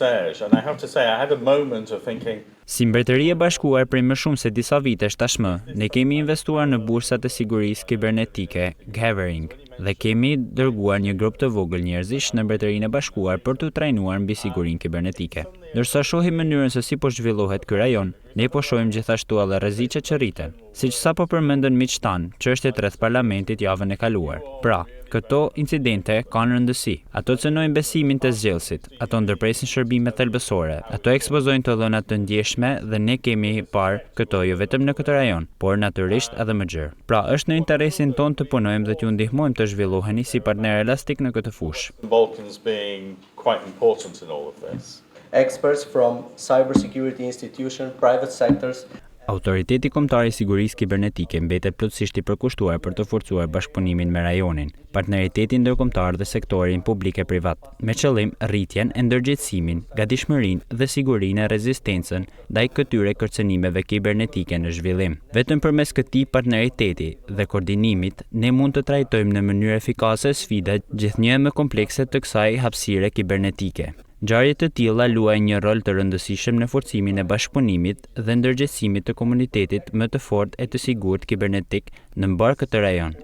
And I have to say, I had a moment of thinking, Si Mbretëri e Bashkuar prej më shumë se disa vitesh tashmë, ne kemi investuar në bursat e sigurisë kibernetike, Gathering, dhe kemi dërguar një grup të vogël njerëzish në Mbretërinë e Bashkuar për t'u trajnuar mbi sigurinë kibernetike. Ndërsa shohim mënyrën se si po zhvillohet ky rajon, ne po shohim gjithashtu edhe rreziqet që rriten. Siç sapo përmendën miqtë tanë, çështjet rreth parlamentit javën e kaluar. Pra, këto incidente kanë rëndësi. Ato cënojnë besimin te zgjelësit, ato ndërpresin shërbime thelbësore, ato ekspozojnë të dhëna të ndjeshme dhe ne kemi parë këto jo vetëm në këtë rajon, por natyrisht edhe më gjerë. Pra, është në interesin ton të punojmë dhe t'ju ndihmojmë të zhvilloheni si partner elastik në këtë fushë. Balkans being quite important in all of this. Experts from cybersecurity institutions, private sectors. Autoriteti Kombëtar i Sigurisë Kibernetike mbetet plotësisht i përkushtuar për të forcuar bashkëpunimin me rajonin, partneritetin ndërkombëtar dhe sektorin publik e privat, me qëllim rritjen e ndërgjegjësimin, gatishmërinë dhe sigurinë e rezistencën ndaj këtyre kërcënimeve kibernetike në zhvillim. Vetëm përmes këtij partneriteti dhe koordinimit, ne mund të trajtojmë në mënyrë efikase sfidat gjithnjë më komplekse të kësaj hapësire kibernetike. Ngjarje të tilla luajnë një rol të rëndësishëm në forcimin e bashkëpunimit dhe ndërgjegjësimit të komunitetit më të fortë e të sigurt kibernetik në mbar këtë rajon.